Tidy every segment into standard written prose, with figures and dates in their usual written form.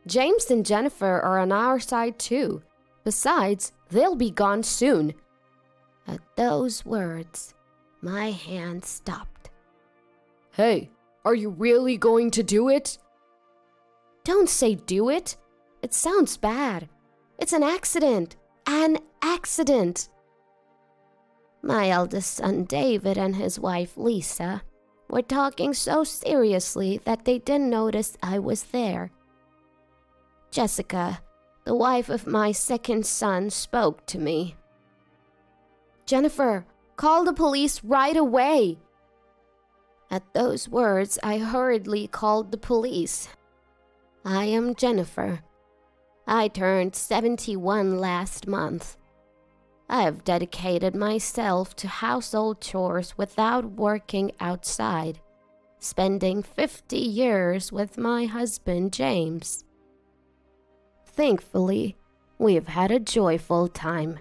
James and Jennifer are on our side too. Besides, they'll be gone soon." At those words, my hand stopped. "Hey, are you really going to do it?" "Don't say do it. It sounds bad. It's an accident. An accident." My eldest son David and his wife Lisa were talking so seriously that they didn't notice I was there. Jessica, the wife of my second son, spoke to me. "Jennifer, call the police right away." At those words, I hurriedly called the police. I am Jennifer. I turned 71 last month. I have dedicated myself to household chores without working outside, spending 50 years with my husband James. Thankfully, we have had a joyful time.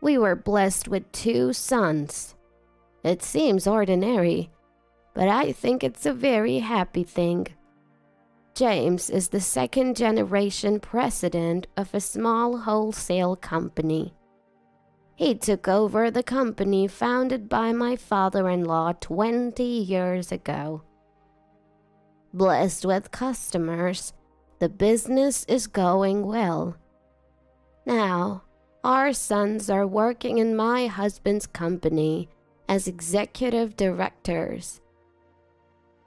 We were blessed with 2 sons. It seems ordinary, but I think it's a very happy thing. James is the second-generation president of a small wholesale company. He took over the company founded by my father-in-law 20 years ago. Blessed with customers, the business is going well. Now, our sons are working in my husband's company as executive directors.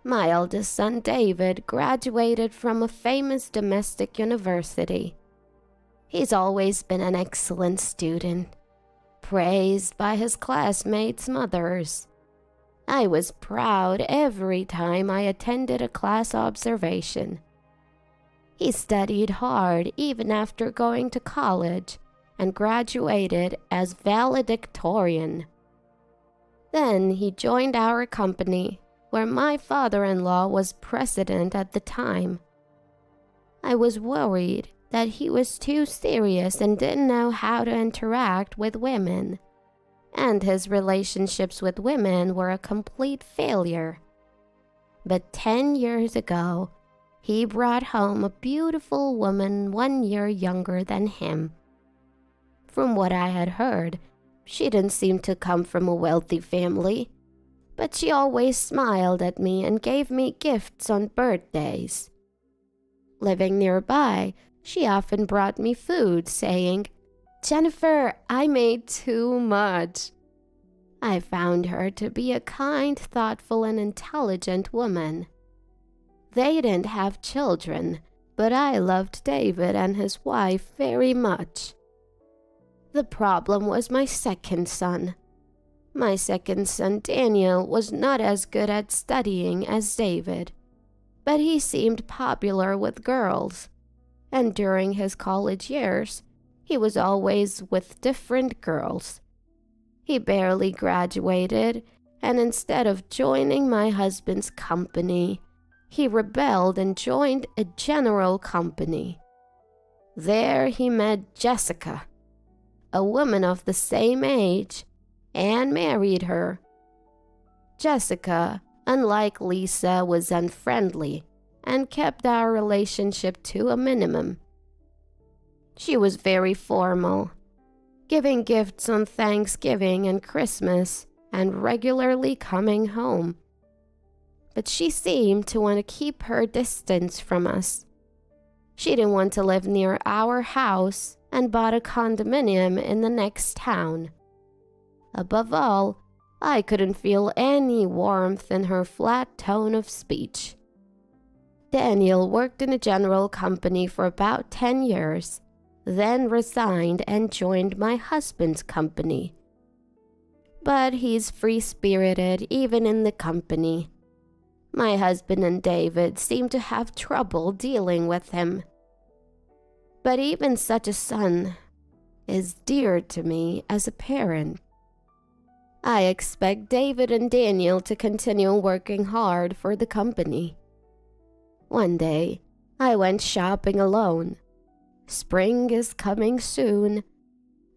My eldest son David graduated from a famous domestic university. He's always been an excellent student, praised by his classmates' mothers. I was proud every time I attended a class observation. He studied hard even after going to college and graduated as valedictorian. Then he joined our company, where my father-in-law was president at the time. I was worried that he was too serious and didn't know how to interact with women, and his relationships with women were a complete failure. But 10 years ago, he brought home a beautiful woman 1 year younger than him. From what I had heard, she didn't seem to come from a wealthy family, but she always smiled at me and gave me gifts on birthdays. Living nearby, she often brought me food, saying, "Jennifer, I made too much." I found her to be a kind, thoughtful, and intelligent woman. They didn't have children, but I loved David and his wife very much. The problem was my second son. My second son, Daniel, was not as good at studying as David, but he seemed popular with girls, and during his college years, he was always with different girls. He barely graduated, and instead of joining my husband's company, he rebelled and joined a general company. There he met Jessica, a woman of the same age, and married her. Jessica, unlike Lisa, was unfriendly and kept our relationship to a minimum. She was very formal, giving gifts on Thanksgiving and Christmas and regularly coming home. But she seemed to want to keep her distance from us. She didn't want to live near our house and bought a condominium in the next town. Above all, I couldn't feel any warmth in her flat tone of speech. Daniel worked in a general company for about 10 years, then resigned and joined my husband's company. But he's free-spirited even in the company. My husband and David seem to have trouble dealing with him. But even such a son is dear to me as a parent. I expect David and Daniel to continue working hard for the company. One day, I went shopping alone. Spring is coming soon.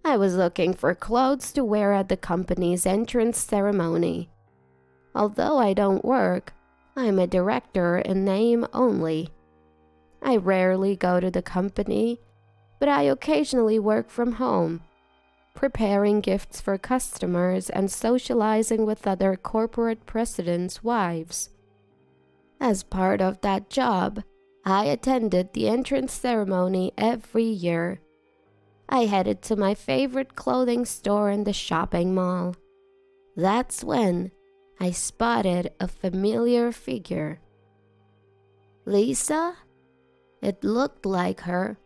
I was looking for clothes to wear at the company's entrance ceremony. Although I don't work, I'm a director in name only. I rarely go to the company, but I occasionally work from home, preparing gifts for customers and socializing with other corporate presidents' wives. As part of that job, I attended the entrance ceremony every year. I headed to my favorite clothing store in the shopping mall. That's when I spotted a familiar figure. Lisa? It looked like her.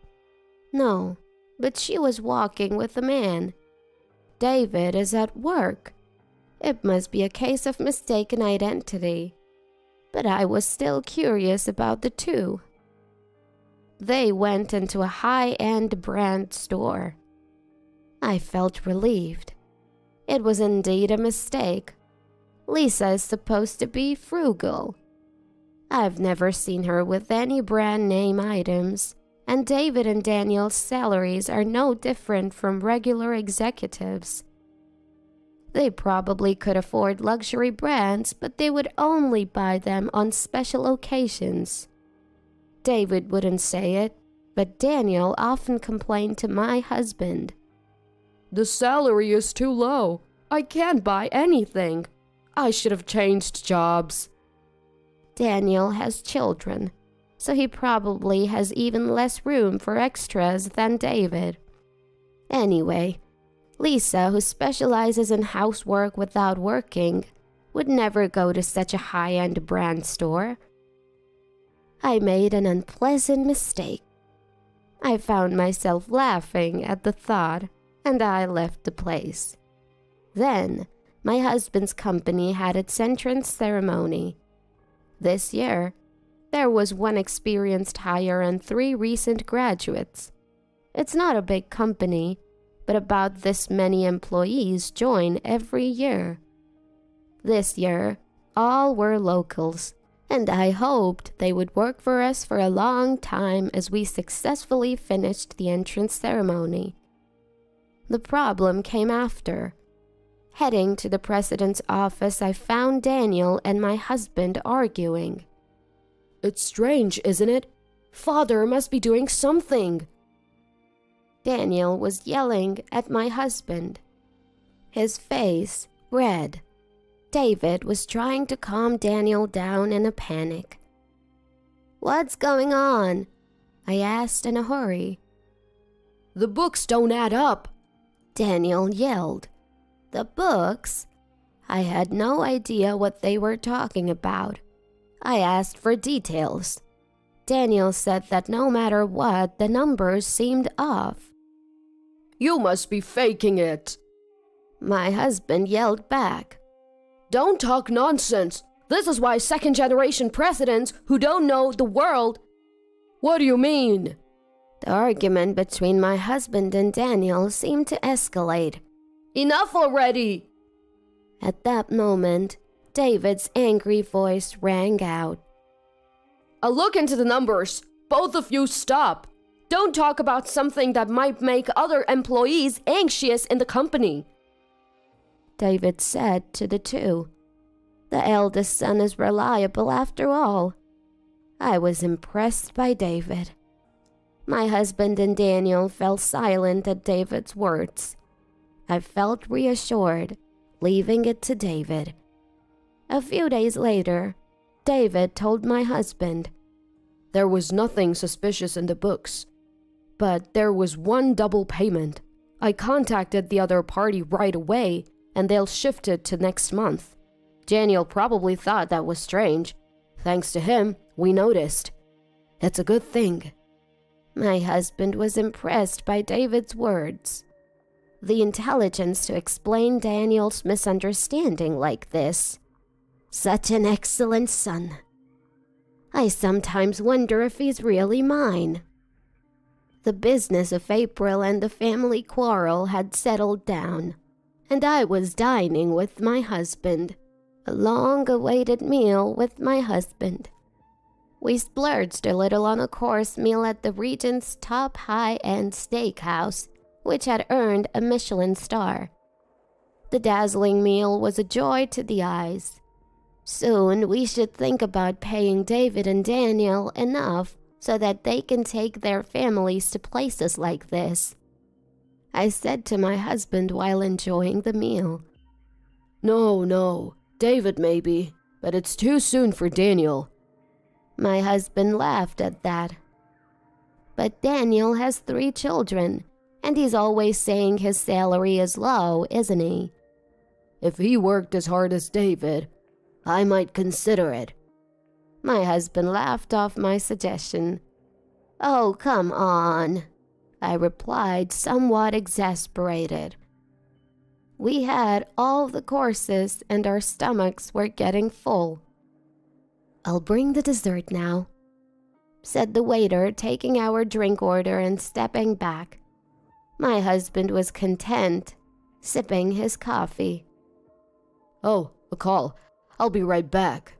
No, but she was walking with a man. David is at work. It must be a case of mistaken identity. But I was still curious about the two. They went into a high-end brand store. I felt relieved. It was indeed a mistake. Lisa is supposed to be frugal. I've never seen her with any brand name items, and David and Daniel's salaries are no different from regular executives. They probably could afford luxury brands, but they would only buy them on special occasions. David wouldn't say it, but Daniel often complained to my husband. The salary is too low. I can't buy anything. I should have changed jobs. Daniel has children, so he probably has even less room for extras than David. Anyway, Lisa, who specializes in housework without working, would never go to such a high-end brand store. I made an unpleasant mistake. I found myself laughing at the thought, and I left the place. Then, my husband's company had its entrance ceremony. This year, there was one experienced hire and 3 recent graduates. It's not a big company, but about this many employees join every year. This year, all were locals, and I hoped they would work for us for a long time as we successfully finished the entrance ceremony. The problem came after. Heading to the president's office, I found Daniel and my husband arguing. It's strange, isn't it? Father must be doing something. Daniel was yelling at my husband, his face red. David was trying to calm Daniel down in a panic. "What's going on?" I asked in a hurry. The books don't add up, Daniel yelled. The books? I had no idea what they were talking about. I asked for details. Daniel said that no matter what, the numbers seemed off. You must be faking it. My husband yelled back. Don't talk nonsense. This is why second-generation presidents who don't know the world... What do you mean? The argument between my husband and Daniel seemed to escalate. Enough already! At that moment, David's angry voice rang out. I'll look into the numbers. Both of you stop. Don't talk about something that might make other employees anxious in the company. David said to the two. The eldest son is reliable after all. I was impressed by David. My husband and Daniel fell silent at David's words. I felt reassured, leaving it to David. A few days later, David told my husband, There was nothing suspicious in the books, but there was one double payment. I contacted the other party right away, and they'll shift it to next month. Daniel probably thought that was strange. Thanks to him, we noticed. It's a good thing. My husband was impressed by David's words. The intelligence to explain Daniel's misunderstanding like this. Such an excellent son. I sometimes wonder if he's really mine. The business of April and the family quarrel had settled down, and I was dining with my husband, a long-awaited meal with my husband. We splurged a little on a course meal at the region's top high-end steakhouse, which had earned a Michelin star. The dazzling meal was a joy to the eyes. Soon we should think about paying David and Daniel enough so that they can take their families to places like this," I said to my husband while enjoying the meal. No, David maybe, but it's too soon for Daniel." My husband laughed at that. "But Daniel has 3 children, and he's always saying his salary is low, isn't he?" "If he worked as hard as David, I might consider it." My husband laughed off my suggestion. "Oh, come on," I replied, somewhat exasperated. We had all the courses and our stomachs were getting full. "I'll bring the dessert now," said the waiter, taking our drink order and stepping back. My husband was content, sipping his coffee. "Oh, a call. I'll be right back."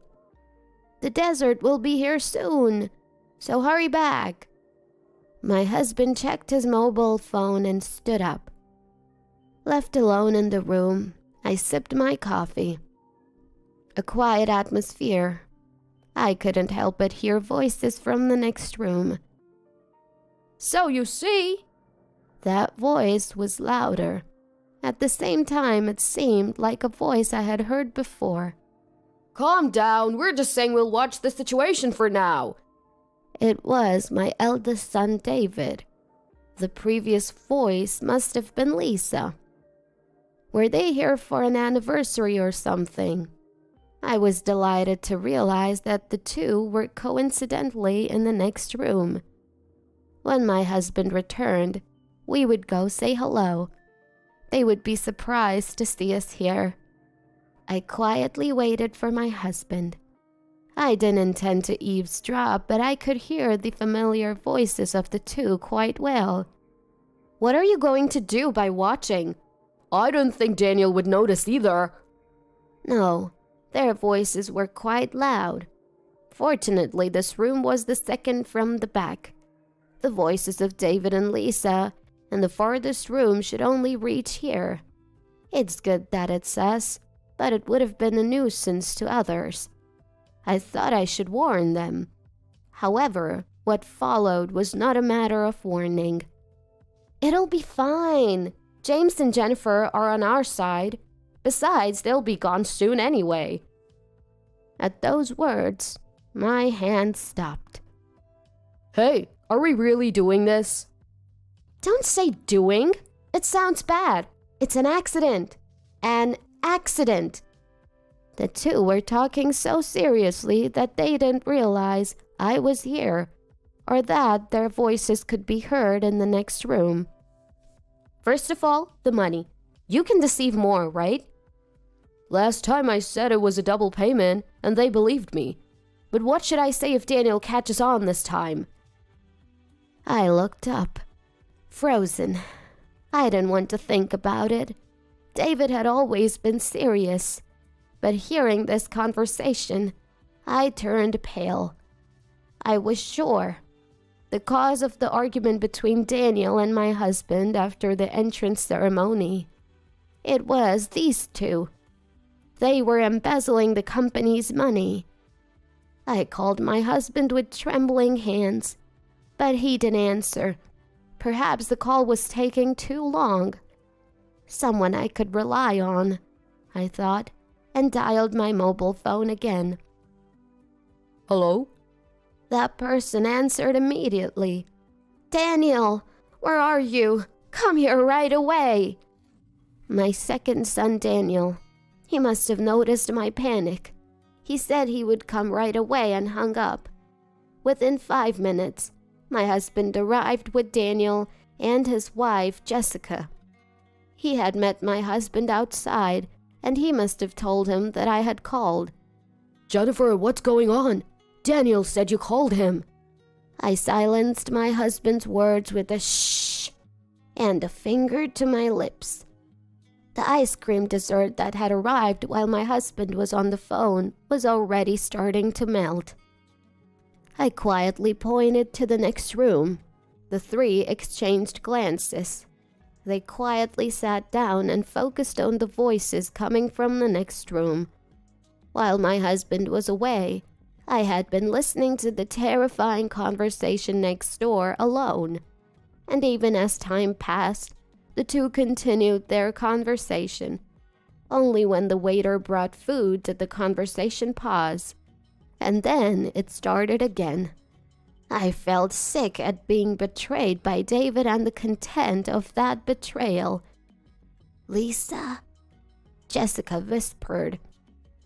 "The dessert will be here soon, so hurry back." My husband checked his mobile phone and stood up. Left alone in the room, I sipped my coffee. A quiet atmosphere. I couldn't help but hear voices from the next room. "So you see," that voice was louder. At the same time, it seemed like a voice I had heard before. "Calm down, we're just saying we'll watch the situation for now." It was my eldest son, David. The previous voice must have been Lisa. Were they here for an anniversary or something? I was delighted to realize that the two were coincidentally in the next room. When my husband returned, we would go say hello. They would be surprised to see us here. I quietly waited for my husband. I didn't intend to eavesdrop, but I could hear the familiar voices of the two quite well. "What are you going to do by watching? I don't think Daniel would notice either." No, their voices were quite loud. Fortunately, this room was the second from the back. The voices of David and Lisa in the farthest room should only reach here. It's good that it's us, but it would have been a nuisance to others. I thought I should warn them. However, what followed was not a matter of warning. "It'll be fine. James and Jennifer are on our side. Besides, they'll be gone soon anyway." At those words, my hand stopped. "Hey, are we really doing this?" "Don't say doing. It sounds bad. It's an accident. An accident." The two were talking so seriously that they didn't realize I was here, or that their voices could be heard in the next room. "First of all, the money. You can deceive more, right?" "Last time I said it was a double payment, and they believed me. But what should I say if Daniel catches on this time?" I looked up, frozen. I didn't want to think about it. David had always been serious, but hearing this conversation, I turned pale. I was sure. The cause of the argument between Daniel and my husband after the entrance ceremony. It was these two. They were embezzling the company's money. I called my husband with trembling hands, but he didn't answer. Perhaps the call was taking too long. Someone I could rely on, I thought, and dialed my mobile phone again. "Hello?" That person answered immediately. "Daniel, where are you? Come here right away." My second son, Daniel. He must have noticed my panic. He said he would come right away and hung up. Within 5 minutes, my husband arrived with Daniel and his wife, Jessica. He had met my husband outside, and he must have told him that I had called. "Jennifer, what's going on? Daniel said you called him." I silenced my husband's words with a shh and a finger to my lips. The ice cream dessert that had arrived while my husband was on the phone was already starting to melt. I quietly pointed to the next room. The three exchanged glances. They quietly sat down and focused on the voices coming from the next room. While my husband was away, I had been listening to the terrifying conversation next door alone, and even as time passed, the two continued their conversation. Only when the waiter brought food did the conversation pause, and then it started again. I felt sick at being betrayed by David and the content of that betrayal. "Lisa?" Jessica whispered.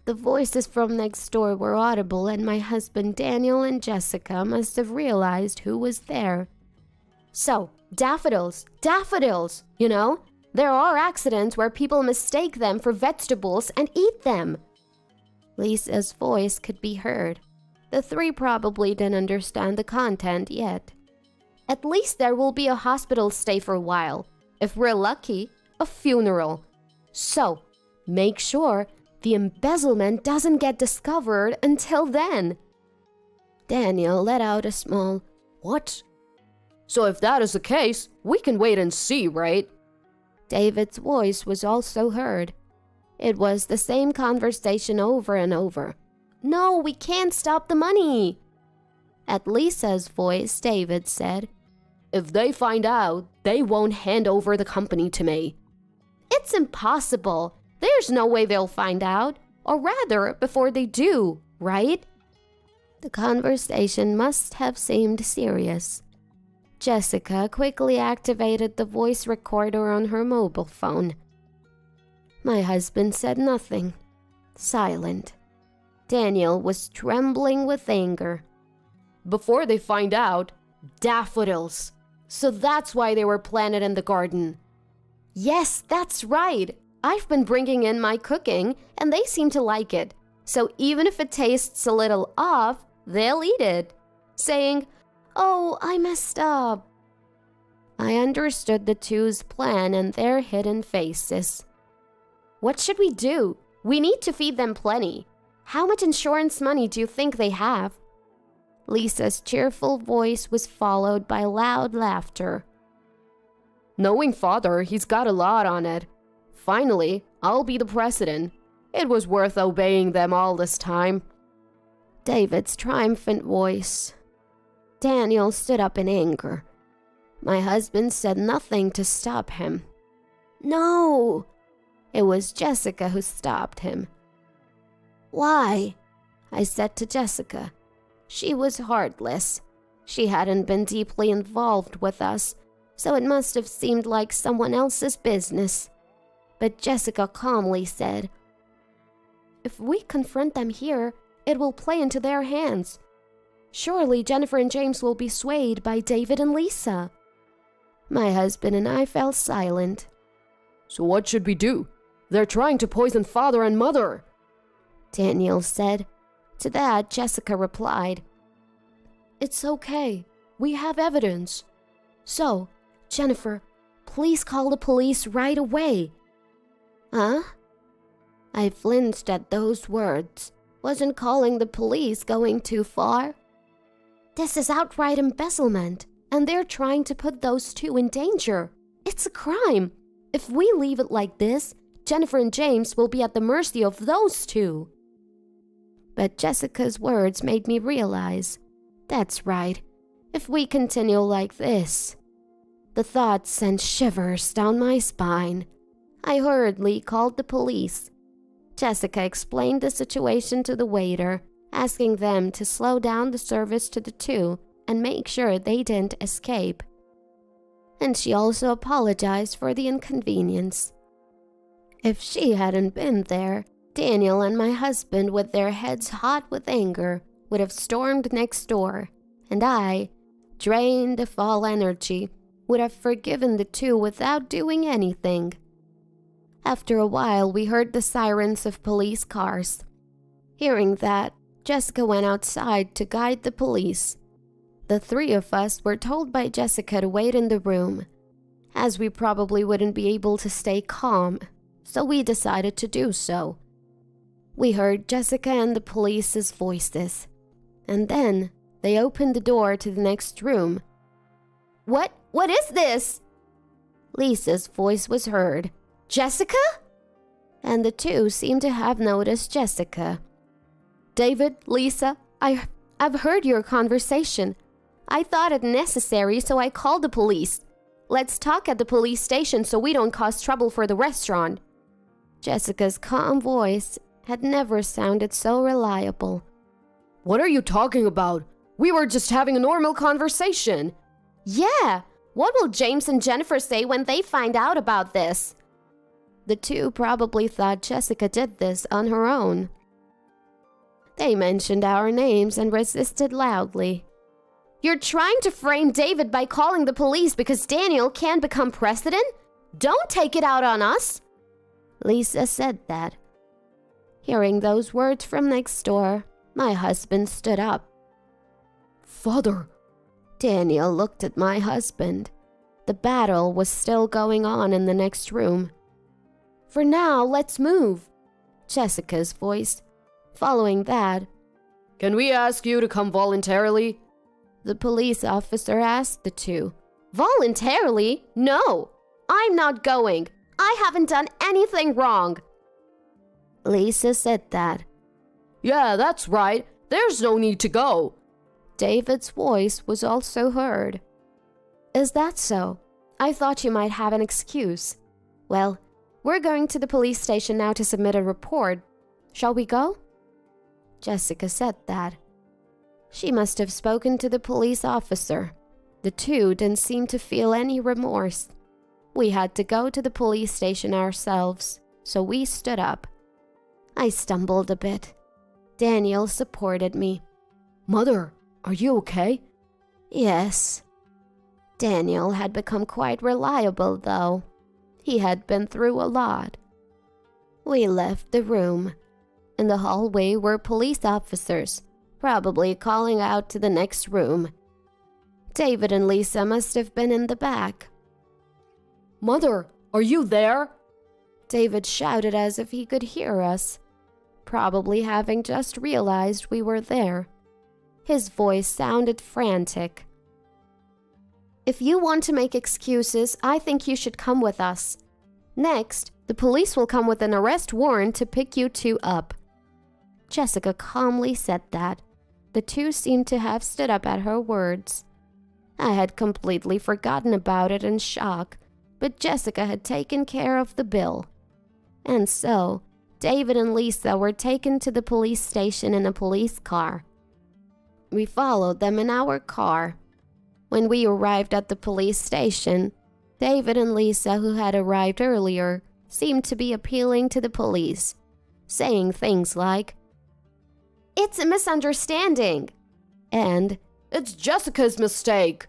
The voices from next door were audible, and my husband Daniel and Jessica must have realized who was there. "So, daffodils, you know? There are accidents where people mistake them for vegetables and eat them." Lisa's voice could be heard. The three probably didn't understand the content yet. "At least there will be a hospital stay for a while. If we're lucky, a funeral. So, make sure the embezzlement doesn't get discovered until then." Daniel let out a small, "What?" "So if that is the case, we can wait and see, right?" David's voice was also heard. It was the same conversation over and over. "No, we can't stop the money." At Lisa's voice, David said, "If they find out, they won't hand over the company to me." "It's impossible. There's no way they'll find out. Or rather, before they do, right?" The conversation must have seemed serious. Jessica quickly activated the voice recorder on her mobile phone. My husband said nothing. Silent. Daniel was trembling with anger. "Before they find out, daffodils. So that's why they were planted in the garden." "Yes, that's right. I've been bringing in my cooking, and they seem to like it. So even if it tastes a little off, they'll eat it, saying, 'Oh, I messed up.'" I understood the two's plan and their hidden faces. "What should we do? We need to feed them plenty. How much insurance money do you think they have?" Lisa's cheerful voice was followed by loud laughter. "Knowing father, he's got a lot on it. Finally, I'll be the president. It was worth obeying them all this time." David's triumphant voice. Daniel stood up in anger. My husband said nothing to stop him. "No!" It was Jessica who stopped him. "Why?" I said to Jessica. She was heartless. She hadn't been deeply involved with us, so it must have seemed like someone else's business. But Jessica calmly said, "If we confront them here, it will play into their hands. Surely Jennifer and James will be swayed by David and Lisa." My husband and I fell silent. "So what should we do? They're trying to poison father and mother," Daniel said. To that, Jessica replied, "It's okay. We have evidence. So, Jennifer, please call the police right away." "Huh?" I flinched at those words. Wasn't calling the police going too far? "This is outright embezzlement, and they're trying to put those two in danger. It's a crime. If we leave it like this, Jennifer and James will be at the mercy of those two." But Jessica's words made me realize, that's right, if we continue like this. The thought sent shivers down my spine. I hurriedly called the police. Jessica explained the situation to the waiter, asking them to slow down the service to the two and make sure they didn't escape. And she also apologized for the inconvenience. If she hadn't been there, Daniel and my husband, with their heads hot with anger, would have stormed next door, and I, drained of all energy, would have forgiven the two without doing anything. After a while, we heard the sirens of police cars. Hearing that, Jessica went outside to guide the police. The three of us were told by Jessica to wait in the room, as we probably wouldn't be able to stay calm, so we decided to do so. We heard Jessica and the police's voices, and then they opened the door to the next room. What is this?" Lisa's voice was heard. "Jessica?" And the two seemed to have noticed Jessica. "David, Lisa, I've heard your conversation. I thought it necessary, so I called the police. Let's talk at the police station so we don't cause trouble for the restaurant." Jessica's calm voice had never sounded so reliable. "What are you talking about? We were just having a normal conversation." "Yeah, what will James and Jennifer say when they find out about this?" The two probably thought Jessica did this on her own. They mentioned our names and resisted loudly. "You're trying to frame David by calling the police because Daniel can't become president? Don't take it out on us." Lisa said that. Hearing those words from next door, my husband stood up. "Father." Daniel looked at my husband. The battle was still going on in the next room. "For now, let's move." Jessica's voice. Following that, "Can we ask you to come voluntarily?" the police officer asked the two. "Voluntarily? No, I'm not going. I haven't done anything wrong." Lisa said that. "Yeah, that's right. There's no need to go." David's voice was also heard. "Is that so? I thought you might have an excuse. Well, we're going to the police station now to submit a report. Shall we go?" Jessica said that. She must have spoken to the police officer. The two didn't seem to feel any remorse. We had to go to the police station ourselves, so we stood up. I stumbled a bit. Daniel supported me. "Mother, are you okay?" "Yes." Daniel had become quite reliable, though. He had been through a lot. We left the room. In the hallway were police officers, probably calling out to the next room. David and Lisa must have been in the back. "Mother, are you there?" David shouted as if he could hear us, probably having just realized we were there. His voice sounded frantic. "If you want to make excuses, I think you should come with us. Next, the police will come with an arrest warrant to pick you two up." Jessica calmly said that. The two seemed to have stood up at her words. I had completely forgotten about it in shock, but Jessica had taken care of the bill. And so, David and Lisa were taken to the police station in a police car. We followed them in our car. When we arrived at the police station, David and Lisa, who had arrived earlier, seemed to be appealing to the police, saying things like, "It's a misunderstanding," and "It's Jessica's mistake."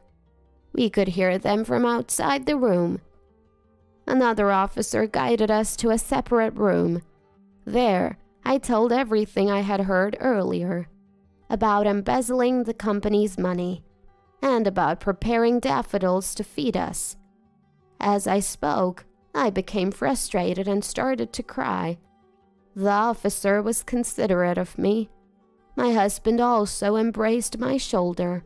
We could hear them from outside the room. Another officer guided us to a separate room. There, I told everything I had heard earlier, about embezzling the company's money, and about preparing daffodils to feed us. As I spoke, I became frustrated and started to cry. The officer was considerate of me. My husband also embraced my shoulder.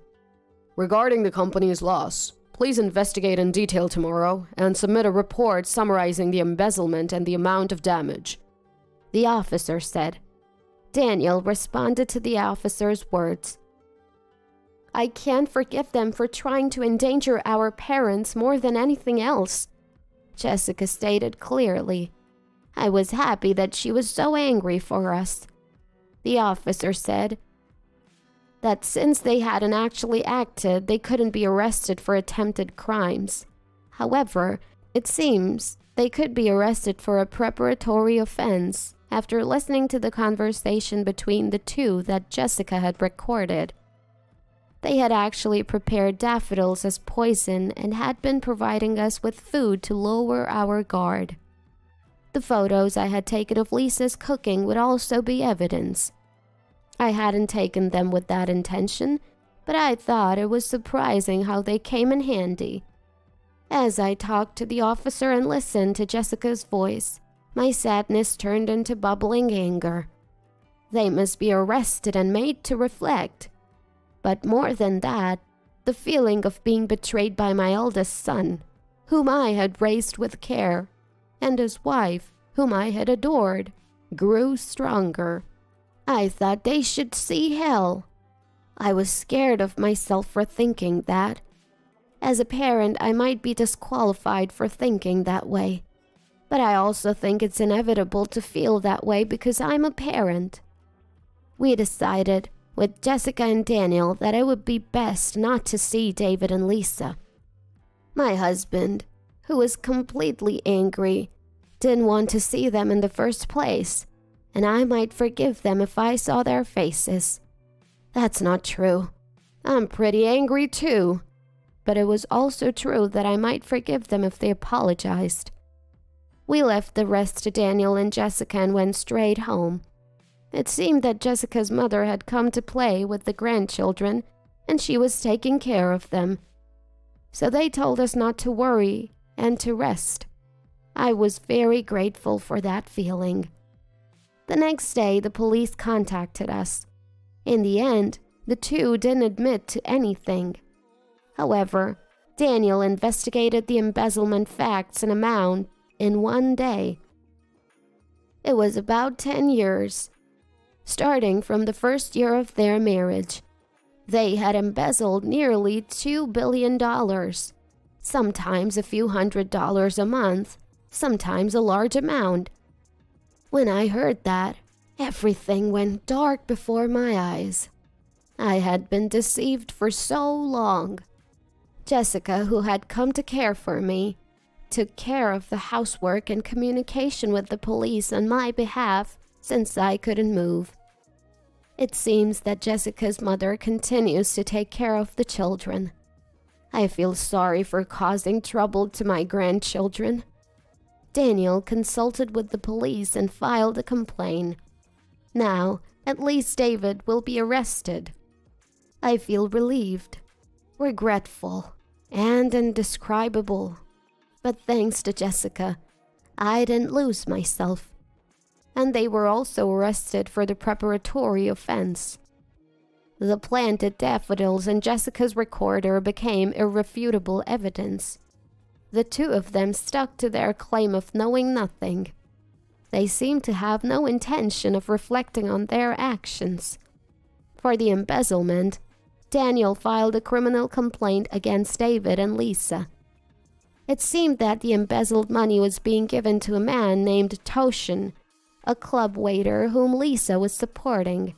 "Regarding the company's loss, please investigate in detail tomorrow and submit a report summarizing the embezzlement and the amount of damage," the officer said. Daniel responded to the officer's words. "I can't forgive them for trying to endanger our parents more than anything else," Jessica stated clearly. I was happy that she was so angry for us. The officer said that since they hadn't actually acted, they couldn't be arrested for attempted crimes. However, it seems they could be arrested for a preparatory offense after listening to the conversation between the two that Jessica had recorded. They had actually prepared daffodils as poison and had been providing us with food to lower our guard. The photos I had taken of Lisa's cooking would also be evidence. I hadn't taken them with that intention, but I thought it was surprising how they came in handy. As I talked to the officer and listened to Jessica's voice, my sadness turned into bubbling anger. They must be arrested and made to reflect. But more than that, the feeling of being betrayed by my eldest son, whom I had raised with care, and his wife, whom I had adored, grew stronger. I thought they should see hell, I was scared of myself for thinking that. As a parent, I might be disqualified for thinking that way. But I also think it's inevitable to feel that way because I'm a parent. We decided, with Jessica and Daniel, that it would be best not to see David and Lisa. My husband, who was completely angry, didn't want to see them in the first place, and I might forgive them if I saw their faces. That's not true. I'm pretty angry too. But it was also true that I might forgive them if they apologized. We left the rest to Daniel and Jessica and went straight home. It seemed that Jessica's mother had come to play with the grandchildren, and she was taking care of them. So they told us not to worry and to rest. I was very grateful for that feeling. The next day, the police contacted us. In the end, the two didn't admit to anything. However, Daniel investigated the embezzlement facts and amount in one day. It was about 10 years, starting from the first year of their marriage. They had embezzled nearly $2 billion, sometimes a few $100s a month, sometimes a large amount. When I heard that, everything went dark before my eyes. I had been deceived for so long. Jessica, who had come to care for me, took care of the housework and communication with the police on my behalf since I couldn't move. It seems that Jessica's mother continues to take care of the children. I feel sorry for causing trouble to my grandchildren. Daniel consulted with the police and filed a complaint. Now, at least David will be arrested. I feel relieved, regretful, and indescribable. But thanks to Jessica, I didn't lose myself. And they were also arrested for the preparatory offense. The planted daffodils in Jessica's recorder became irrefutable evidence. The two of them stuck to their claim of knowing nothing. They seemed to have no intention of reflecting on their actions. For the embezzlement, Daniel filed a criminal complaint against David and Lisa. It seemed that the embezzled money was being given to a man named Toshin, a club waiter whom Lisa was supporting.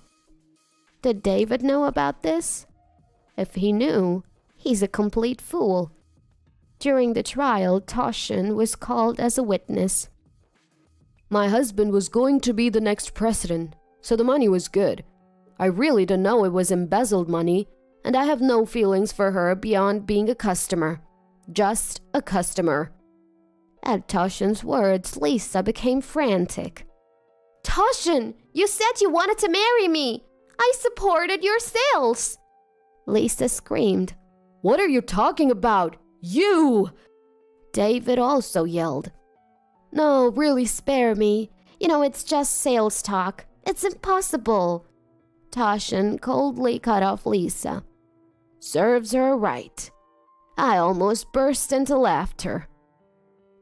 Did David know about this? If he knew, he's a complete fool. During the trial, Toshin was called as a witness. My husband was going to be the next president, so the money was good. I really didn't know it was embezzled money, and I have no feelings for her beyond being a customer. Just a customer. At Toshin's words, Lisa became frantic. Toshin, you said you wanted to marry me. I supported your sales. Lisa screamed. What are you talking about? You! David also yelled. No, really, spare me. It's just sales talk. It's impossible. Toshin coldly cut off Lisa. Serves her right. I almost burst into laughter.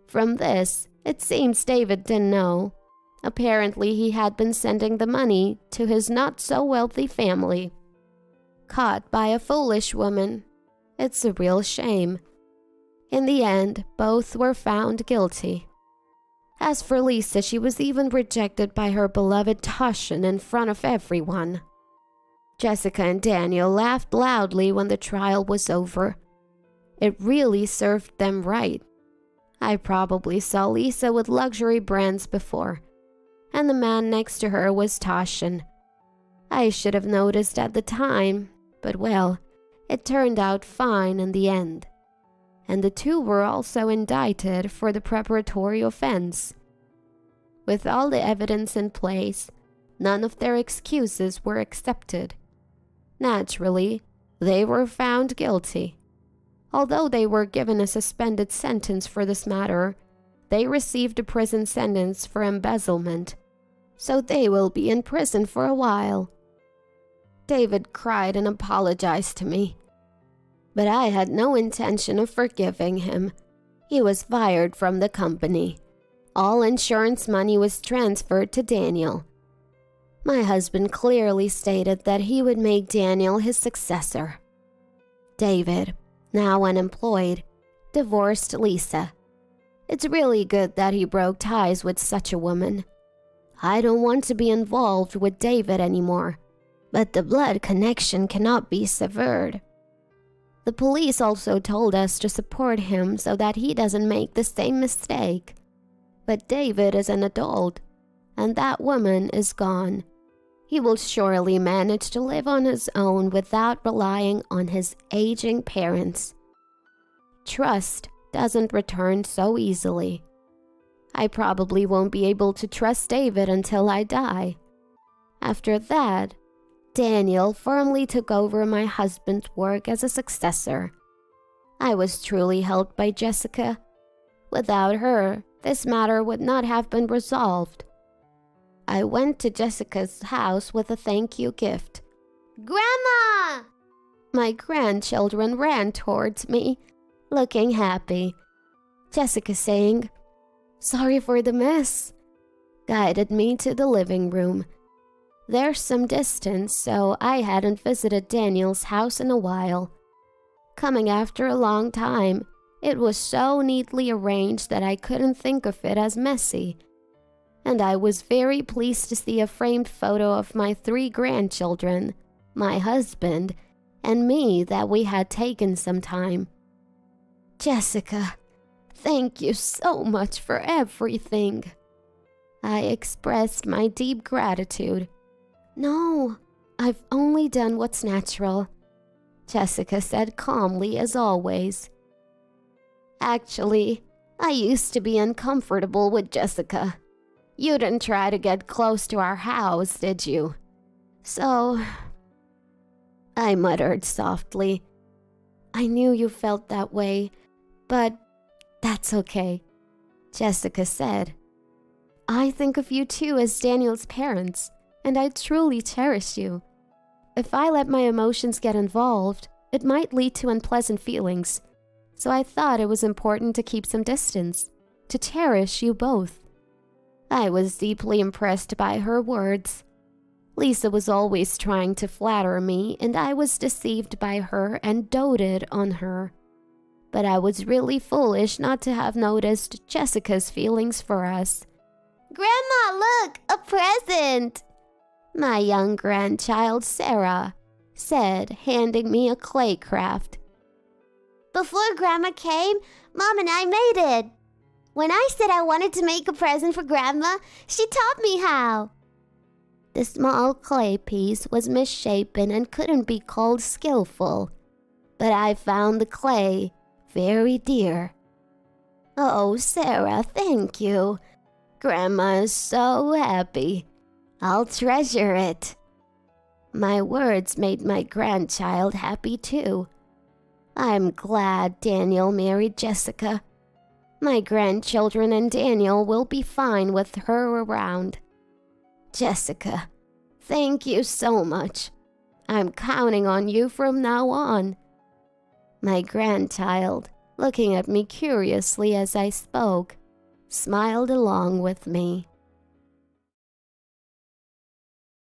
From this, it seems David didn't know. Apparently, he had been sending the money to his not-so-wealthy family. Caught by a foolish woman. It's a real shame. In the end, both were found guilty. As for Lisa, she was even rejected by her beloved Toshin in front of everyone. Jessica and Daniel laughed loudly when the trial was over. It really served them right. I probably saw Lisa with luxury brands before, and the man next to her was Toshin. I should have noticed at the time, but well, it turned out fine in the end. And the two were also indicted for the preparatory offense. With all the evidence in place, none of their excuses were accepted. Naturally, they were found guilty. Although they were given a suspended sentence for this matter, they received a prison sentence for embezzlement, so they will be in prison for a while. David cried and apologized to me, but I had no intention of forgiving him. He was fired from the company. All insurance money was transferred to Daniel. My husband clearly stated that he would make Daniel his successor. David, now unemployed, divorced Lisa. It's really good that he broke ties with such a woman. I don't want to be involved with David anymore, but the blood connection cannot be severed. The police also told us to support him so that he doesn't make the same mistake. But David is an adult, and that woman is gone. He will surely manage to live on his own without relying on his aging parents. Trust doesn't return so easily. I probably won't be able to trust David until I die. After that, Daniel firmly took over my husband's work as a successor. I was truly helped by Jessica. Without her, this matter would not have been resolved. I went to Jessica's house with a thank you gift. Grandma! My grandchildren ran towards me, looking happy. Jessica saying, "Sorry for the mess," guided me to the living room. There's some distance, so I hadn't visited Daniel's house in a while. Coming after a long time, it was so neatly arranged that I couldn't think of it as messy. And I was very pleased to see a framed photo of my 3 grandchildren, my husband, and me that we had taken some time. Jessica, thank you so much for everything. I expressed my deep gratitude. No, I've only done what's natural, Jessica said calmly as always. Actually, I used to be uncomfortable with Jessica. You didn't try to get close to our house, did you? So, I muttered softly. I knew you felt that way, but that's okay, Jessica said. I think of you too as Daniel's parents, and I truly cherish you. If I let my emotions get involved, it might lead to unpleasant feelings, so I thought it was important to keep some distance, to cherish you both. I was deeply impressed by her words. Lisa was always trying to flatter me, and I was deceived by her and doted on her. But I was really foolish not to have noticed Jessica's feelings for us. Grandma, look, a present! My young grandchild, Sarah, said, handing me a clay craft. Before Grandma came, Mom and I made it. When I said I wanted to make a present for Grandma, she taught me how. The small clay piece was misshapen and couldn't be called skillful, but I found the clay very dear. Oh, Sarah, thank you. Grandma is so happy. I'll treasure it. My words made my grandchild happy too. I'm glad Daniel married Jessica. My grandchildren and Daniel will be fine with her around. Jessica, thank you so much. I'm counting on you from now on. My grandchild, looking at me curiously as I spoke, smiled along with me.